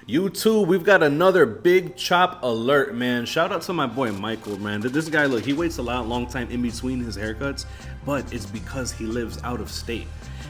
YouTube, we've got another big chop alert, man. Shout out to my boy Michael, man. This guy, look, he waits a long time in between his haircuts, but it's because he lives out of state.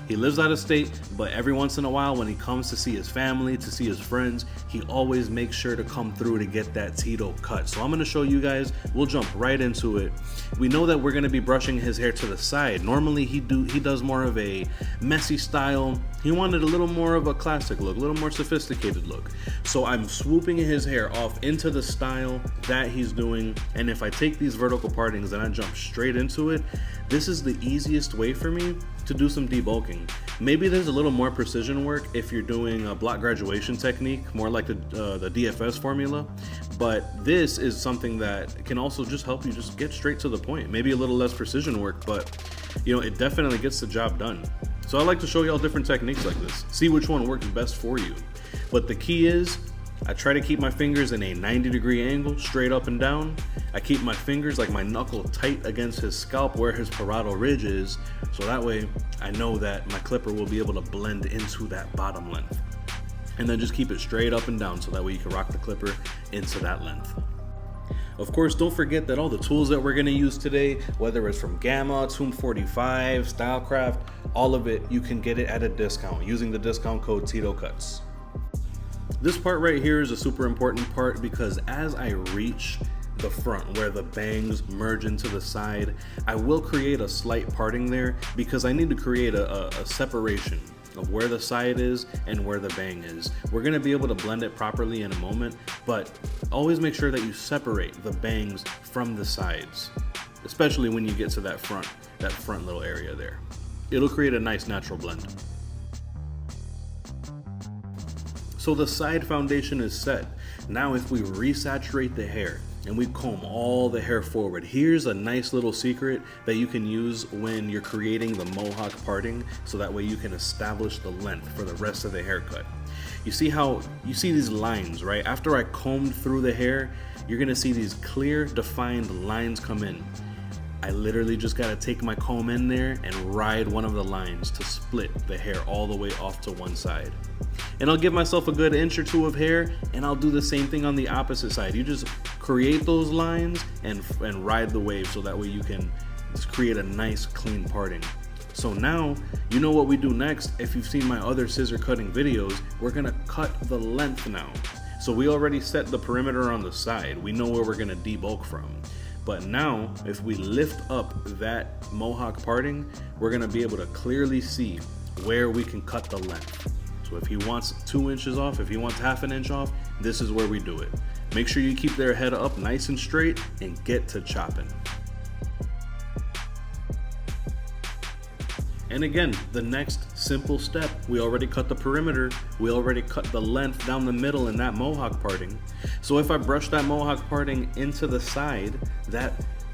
He lives out of state, but every once in a while when he comes to see his family, to see his friends, he always makes sure to come through to get that Tito cut. So I'm gonna show you guys, we'll jump right into it. We know that we're gonna be brushing his hair to the side. Normally he does more of a messy style. He wanted a little more of a classic look, a little more sophisticated look. So I'm swooping his hair off into the style that he's doing. And if I take these vertical partings and I jump straight into it, this is the easiest way for me to do some debulking. Maybe there's a little more precision work if you're doing a block graduation technique, more like the DFS formula, but this is something that can also just help you just get straight to the point. Maybe a little less precision work, but you know, it definitely gets the job done. So I like to show y'all different techniques like this, see which one works best for you. But the key is, I try to keep my fingers in a 90-degree angle, straight up and down. I keep my fingers, like my knuckle, tight against his scalp where his parietal ridge is, so that way I know that my clipper will be able to blend into that bottom length. And then just keep it straight up and down, so that way you can rock the clipper into that length. Of course, don't forget that all the tools that we're gonna use today, whether it's from Gamma, Tomb 45, Stylecraft, all of it, you can get it at a discount using the discount code TitoCuts. This part right here is a super important part because as I reach the front where the bangs merge into the side, I will create a slight parting there because I need to create a separation of where the side is and where the bang is. We're gonna be able to blend it properly in a moment, but always make sure that you separate the bangs from the sides, especially when you get to that front little area there. It'll create a nice natural blend. So the side foundation is set. Now if we resaturate the hair and we comb all the hair forward, here's a nice little secret that you can use when you're creating the mohawk parting, so that way you can establish the length for the rest of the haircut. You see these lines, right? After I combed through the hair, you're gonna see these clear, defined lines come in. I literally just gotta take my comb in there and ride one of the lines to split the hair all the way off to one side. And I'll give myself a good inch or two of hair, and I'll do the same thing on the opposite side. You just create those lines and ride the wave, so that way you can just create a nice clean parting. So now you know what we do next. If you've seen my other scissor cutting videos, we're gonna cut the length now. So we already set the perimeter on the side. We know where we're gonna debulk from. But now, if we lift up that mohawk parting, we're gonna be able to clearly see where we can cut the length. So if he wants 2 inches off, if he wants half an inch off, this is where we do it. Make sure you keep their head up nice and straight and get to chopping. And again, the next simple step, we already cut the perimeter, we already cut the length down the middle in that mohawk parting. So if I brush that mohawk parting into the side,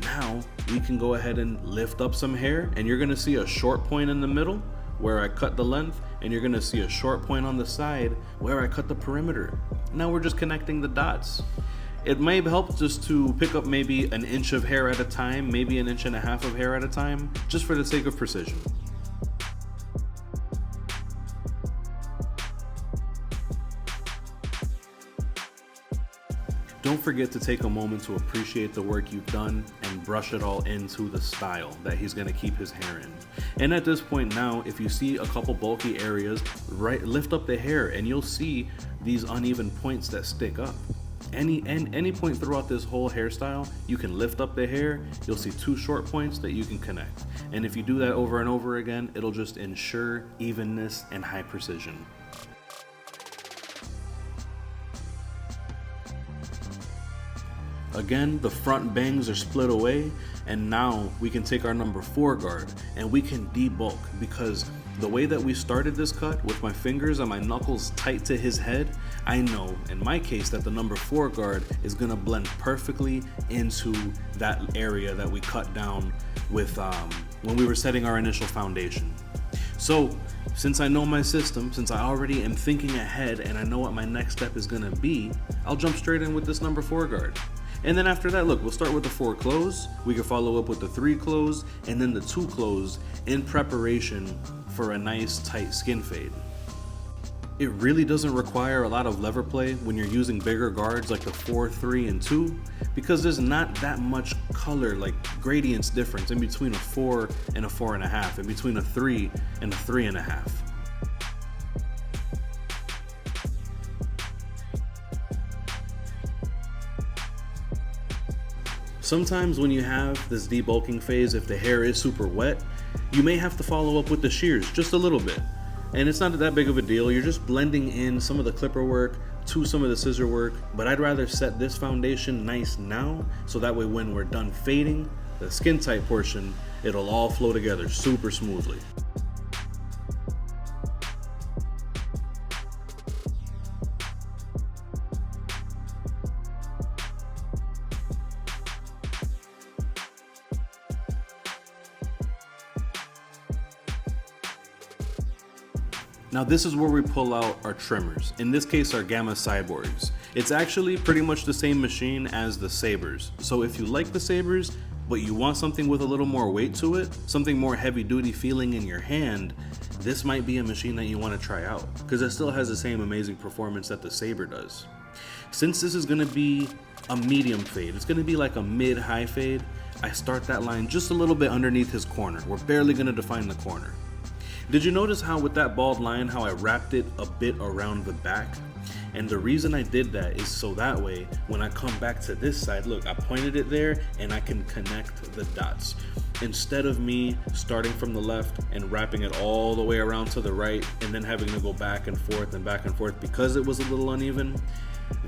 now we can go ahead and lift up some hair, and you're gonna see a short point in the middle where I cut the length, and you're gonna see a short point on the side where I cut the perimeter. Now we're just connecting the dots. It may help just to pick up maybe an inch of hair at a time, maybe an inch and a half of hair at a time, just for the sake of precision. Don't forget to take a moment to appreciate the work you've done and brush it all into the style that he's gonna keep his hair in. And at this point now, if you see a couple bulky areas, lift up the hair and you'll see these uneven points that stick up. Any point throughout this whole hairstyle, you can lift up the hair, you'll see 2 short points that you can connect. And if you do that over and over again, it'll just ensure evenness and high precision. Again, the front bangs are split away, and now we can take our number 4 guard and we can debulk, because the way that we started this cut with my fingers and my knuckles tight to his head, I know in my case that the number 4 guard is gonna blend perfectly into that area that we cut down with when we were setting our initial foundation. So since I know my system, since I already am thinking ahead and I know what my next step is gonna be, I'll jump straight in with this number 4 guard. And then after that, look, we'll start with the 4 close, we can follow up with the 3 close, and then the 2 close in preparation for a nice tight skin fade. It really doesn't require a lot of lever play when you're using bigger guards like the 4, 3, and 2, because there's not that much color, like gradients difference in between a 4 and a 4.5, in between a 3 and a 3.5. Sometimes when you have this debulking phase, if the hair is super wet, you may have to follow up with the shears just a little bit. And it's not that big of a deal. You're just blending in some of the clipper work to some of the scissor work, but I'd rather set this foundation nice now, so that way when we're done fading the skin tight portion, it'll all flow together super smoothly. Now this is where we pull out our trimmers, in this case our Gamma Cyborgs. It's actually pretty much the same machine as the Sabres, so if you like the Sabres but you want something with a little more weight to it, something more heavy duty feeling in your hand, this might be a machine that you want to try out, because it still has the same amazing performance that the Sabre does. Since this is going to be a medium fade, it's going to be like a mid-high fade, I start that line just a little bit underneath his corner. We're barely going to define the corner. Did you notice how with that bald line, how I wrapped it a bit around the back? And the reason I did that is so that way, when I come back to this side, look, I pointed it there and I can connect the dots. Instead of me starting from the left and wrapping it all the way around to the right and then having to go back and forth because it was a little uneven,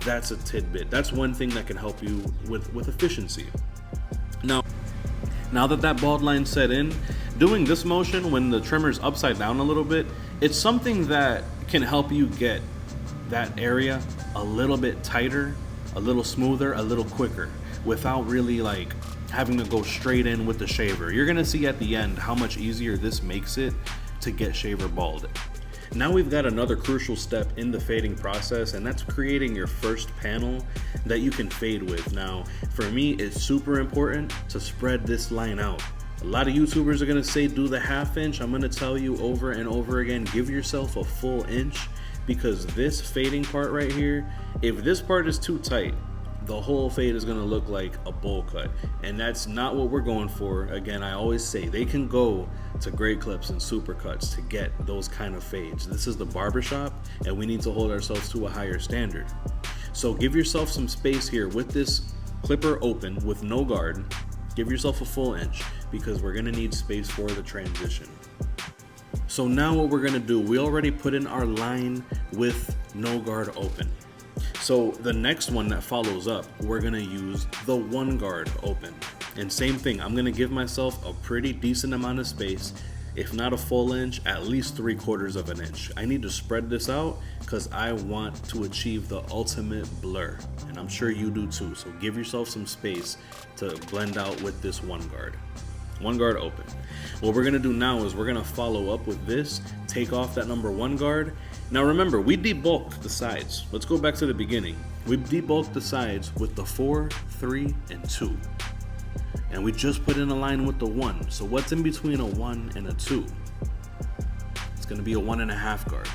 that's a tidbit. That's one thing that can help you with efficiency. Now that that bald line set in, doing this motion when the trimmer's upside down a little bit, it's something that can help you get that area a little bit tighter, a little smoother, a little quicker, without really like having to go straight in with the shaver. You're gonna see at the end how much easier this makes it to get shaver bald. Now we've got another crucial step in the fading process, and that's creating your first panel that you can fade with. Now, for me, it's super important to spread this line out. A lot of YouTubers are gonna say do the 1/2 inch. I'm gonna tell you over and over again, give yourself a full inch, because this fading part right here, if this part is too tight, the whole fade is gonna look like a bowl cut, and that's not what we're going for. Again, I always say they can go to great clips and supercuts to get those kind of fades. This is the barbershop, and we need to hold ourselves to a higher standard. So give yourself some space here with this clipper open with no guard. Give yourself a full inch, because we're gonna need space for the transition. So now what we're gonna do, we already put in our line with no guard open. So the next one that follows up, we're gonna use the 1 guard open. And same thing, I'm gonna give myself a pretty decent amount of space, if not a full inch, at least 3/4 of an inch. I need to spread this out because I want to achieve the ultimate blur. And I'm sure you do too, so give yourself some space to blend out with this 1 guard. 1 guard open. What we're gonna do now is we're gonna follow up with this, take off that number 1 guard. Now remember, we debulked the sides. Let's go back to the beginning. We debulked the sides with the 4, 3, and 2. And we just put in a line with the 1. So what's in between a 1 and a 2? It's gonna be a 1.5 guard.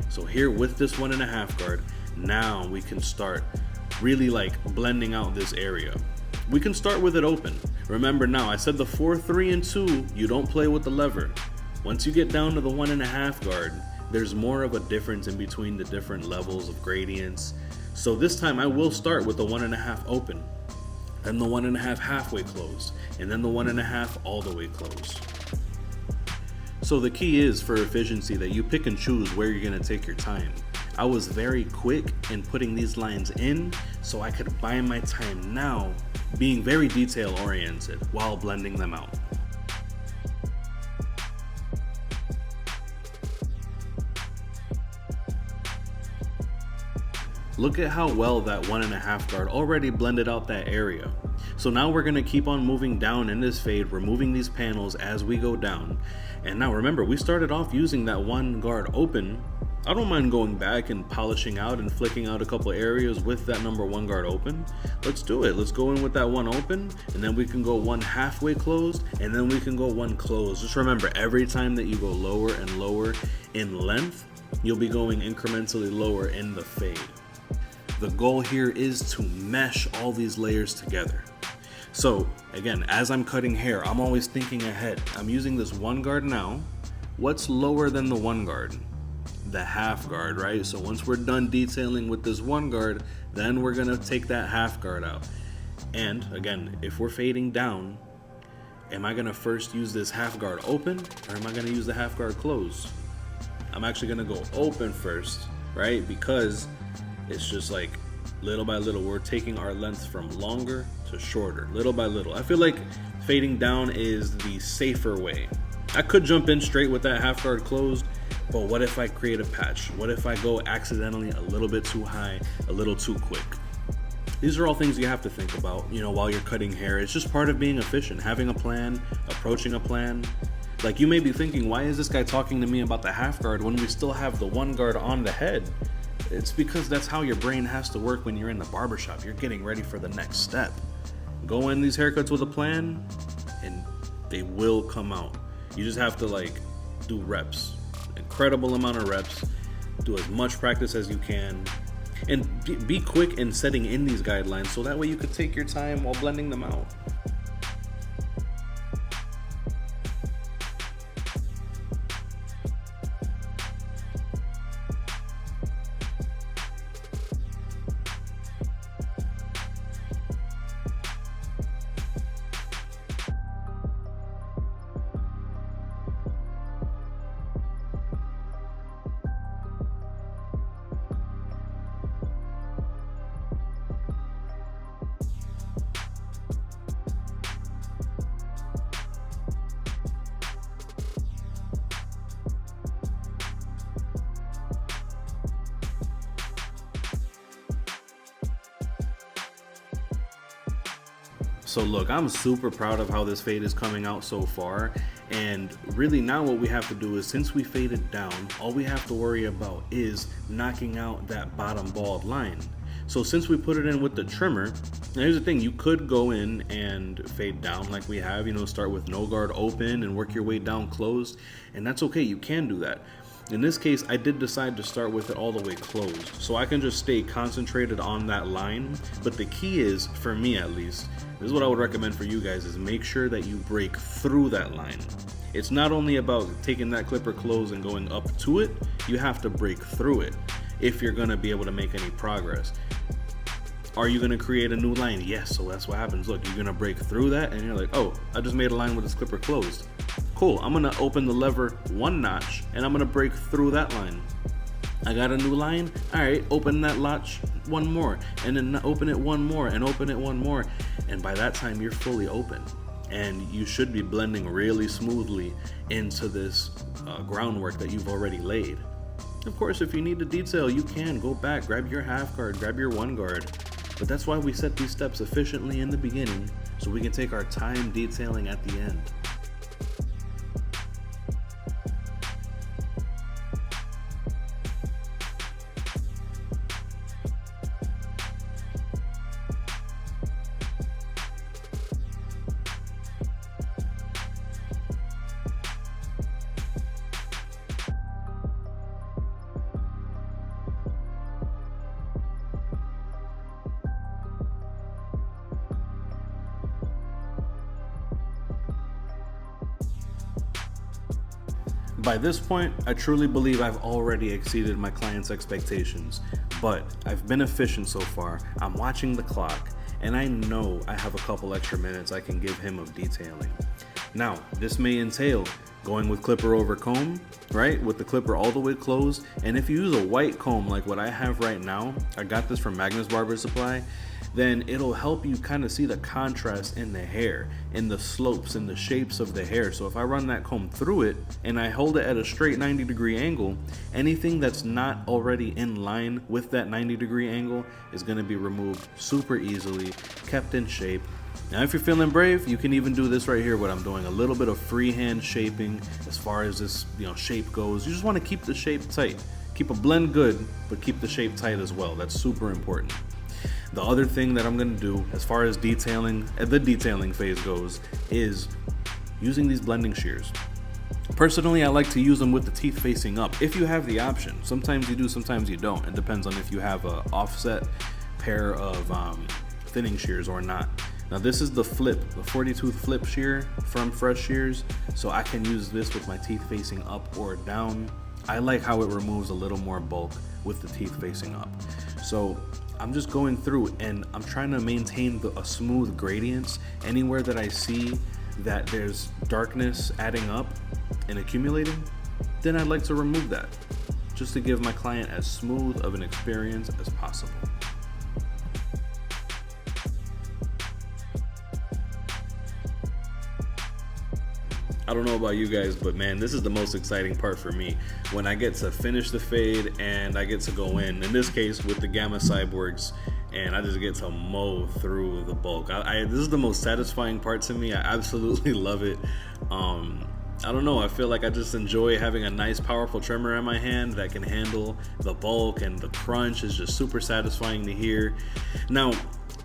So here with this 1.5 guard, now we can start really like blending out this area. We can start with it open. Remember now, I said the 4, 3, and 2, you don't play with the lever. Once you get down to the 1.5 guard, there's more of a difference in between the different levels of gradients. So this time I will start with the 1.5 open, then the 1.5 halfway closed, and then the 1.5 all the way closed. So the key is for efficiency that you pick and choose where you're gonna take your time. I was very quick in putting these lines in so I could buy my time now, being very detail oriented while blending them out. Look at how well that 1.5 guard already blended out that area. So now we're gonna keep on moving down in this fade, removing these panels as we go down. And now remember, we started off using that 1 guard open. I don't mind going back and polishing out and flicking out a couple areas with that number 1 guard open. Let's do it. Let's go in with that 1 open, and then we can go 1 halfway closed, and then we can go 1 closed. Just remember, every time that you go lower and lower in length, you'll be going incrementally lower in the fade. The goal here is to mesh all these layers together. So again, as I'm cutting hair, I'm always thinking ahead. I'm using this one guard now. What's lower than the one guard? The half guard, right? So once we're done detailing with this one guard, then we're gonna take that half guard out. And again, if we're fading down, am I gonna first use this half guard open, or am I gonna use the half guard closed? I'm actually gonna go open first, right? Because it's just like little by little, we're taking our length from longer to shorter, little by little. I feel like fading down is the safer way. I could jump in straight with that half guard closed, but what if I create a patch? What if I go accidentally a little bit too high, a little too quick? These are all things you have to think about, while you're cutting hair. It's just part of being efficient, having a plan, approaching a plan. Like, you may be thinking, why is this guy talking to me about the half guard when we still have the one guard on the head? It's because that's how your brain has to work when you're in the barbershop. You're getting ready for the next step. Go in these haircuts with a plan, and they will come out. You just have to do reps, incredible amount of reps, do as much practice as you can, and be quick in setting in these guidelines so that way you could take your time while blending them out. So look, I'm super proud of how this fade is coming out so far, and really now what we have to do is, since we faded down, all we have to worry about is knocking out that bottom bald line. So since we put it in with the trimmer, now here's the thing, you could go in and fade down like we have, start with no guard open and work your way down closed, and that's okay, you can do that. In this case, I did decide to start with it all the way closed, so I can just stay concentrated on that line. But the key is, for me at least, this is what I would recommend for you guys, is make sure that you break through that line. It's not only about taking that clipper closed and going up to it, you have to break through it if you're gonna be able to make any progress. Are you gonna create a new line? Yes, so that's what happens. Look, you're gonna break through that and you're like, oh, I just made a line with this clipper closed. Cool, I'm gonna open the lever one notch and I'm gonna break through that line. I got a new line, all right, open that notch one more, and then open it one more, and open it one more. And by that time, you're fully open. And you should be blending really smoothly into this groundwork that you've already laid. Of course, if you need to detail, you can go back, grab your half guard, grab your one guard. But that's why we set these steps efficiently in the beginning, so we can take our time detailing at the end. By this point, I truly believe I've already exceeded my client's expectations, but I've been efficient so far. I'm watching the clock, and I know I have a couple extra minutes I can give him of detailing. Now, this may entail going with clipper over comb, right? With the clipper all the way closed. And if you use a white comb like what I have right now, I got this from Magnus Barber Supply, then it'll help you kind of see the contrast in the hair, in the slopes, in the shapes of the hair. So if I run that comb through it and I hold it at a straight 90-degree angle, anything that's not already in line with that 90-degree angle is going to be removed super easily, kept in shape. Now, if you're feeling brave, you can even do this right here, what I'm doing, a little bit of freehand shaping as far as this, shape goes. You just want to keep the shape tight. Keep a blend good, but keep the shape tight as well. That's super important. The other thing that I'm going to do as far as detailing, the detailing phase goes, is using these blending shears. Personally, I like to use them with the teeth facing up if you have the option. Sometimes you do, sometimes you don't. It depends on if you have a offset pair of thinning shears or not. Now this is the flip, the 40 tooth flip shear from Fresh Shears, so I can use this with my teeth facing up or down. I like how it removes a little more bulk with the teeth facing up. So I'm just going through and I'm trying to maintain a smooth gradients. Anywhere that I see that there's darkness adding up and accumulating, then I'd like to remove that, just to give my client as smooth of an experience as possible. I don't know about you guys, but man, this is the most exciting part for me, when I get to finish the fade and I get to go in this case with the Gamma Cyborgs, and I just get to mow through the bulk. This is the most satisfying part to me. I absolutely love it. I don't know, I feel like I just enjoy having a nice powerful trimmer in my hand that can handle the bulk, and the crunch is just super satisfying to hear. Now,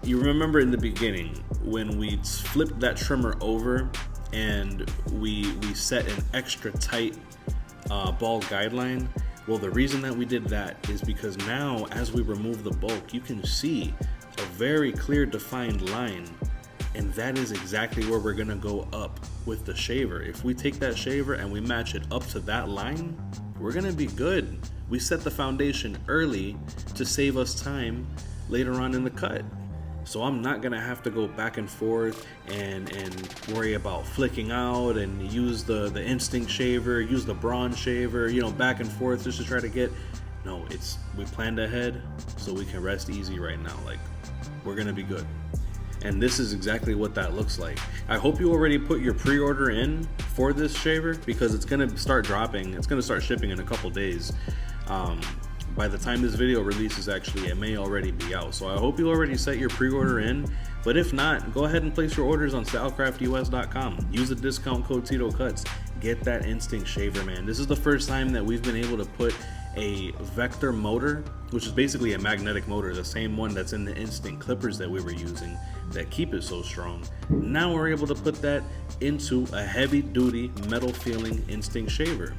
you remember in the beginning when we flipped that trimmer over and we set an extra tight ball guideline? Well, the reason that we did that is because now as we remove the bulk, you can see a very clear defined line, and that is exactly where we're gonna go up with the shaver. If we take that shaver and we match it up to that line, we're gonna be good. We set the foundation early to save us time later on in the cut. So I'm not gonna have to go back and forth and worry about flicking out and use the instinct shaver, use the bronze shaver, you know, back and forth just to try to get. No, we planned ahead so we can rest easy right now. Like, we're gonna be good. And this is exactly what that looks like. I hope you already put your pre-order in for this shaver, because it's gonna start dropping. It's gonna start shipping in a couple days. By the time this video releases, actually, it may already be out. So I hope you already set your pre-order in. But if not, go ahead and place your orders on stylecraftus.com. Use the discount code TitoCuts. Get that instinct shaver, man. This is the first time that we've been able to put a vector motor, which is basically a magnetic motor, the same one that's in the instinct clippers that we were using that keep it so strong. Now we're able to put that into a heavy duty metal feeling instinct shaver.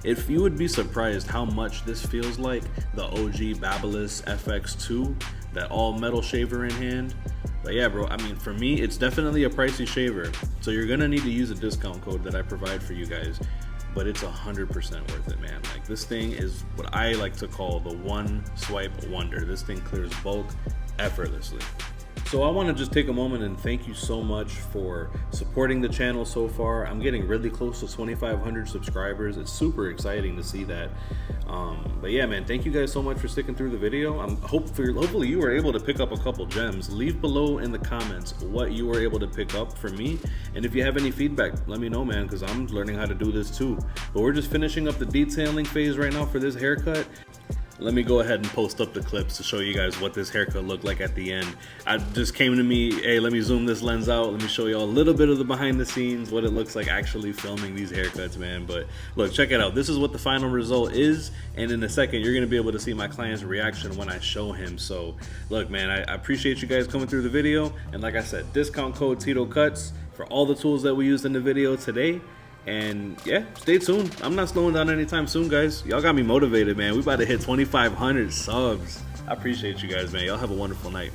If you would be surprised how much this feels like the OG Babyliss FX2, that all metal shaver in hand. But yeah, bro, I mean, for me, it's definitely a pricey shaver, so you're gonna need to use a discount code that I provide for you guys, but it's 100% worth it, man. Like, this thing is what I like to call the one swipe wonder. This thing clears bulk effortlessly. So I want to just take a moment and thank you so much for supporting the channel so far. I'm getting really close to 2,500 subscribers. It's super exciting to see that. But yeah, man, thank you guys so much for sticking through the video. Hopefully you were able to pick up a couple gems. Leave below in the comments what you were able to pick up for me. And if you have any feedback, let me know, man, because I'm learning how to do this too. But we're just finishing up the detailing phase right now for this haircut. Let me go ahead and post up the clips to show you guys what this haircut looked like at the end. I just came to me, hey, let me zoom this lens out. Let me show you all a little bit of the behind the scenes, what it looks like actually filming these haircuts, man. But look, check it out. This is what the final result is. And in a second, you're gonna be able to see my client's reaction when I show him. So look, man, I appreciate you guys coming through the video. And like I said, discount code TitoCuts for all the tools that we used in the video today. And yeah, stay tuned. I'm not slowing down anytime soon, guys. Y'all got me motivated, man. We about to hit 2,500 subs. I appreciate you guys, man. Y'all have a wonderful night.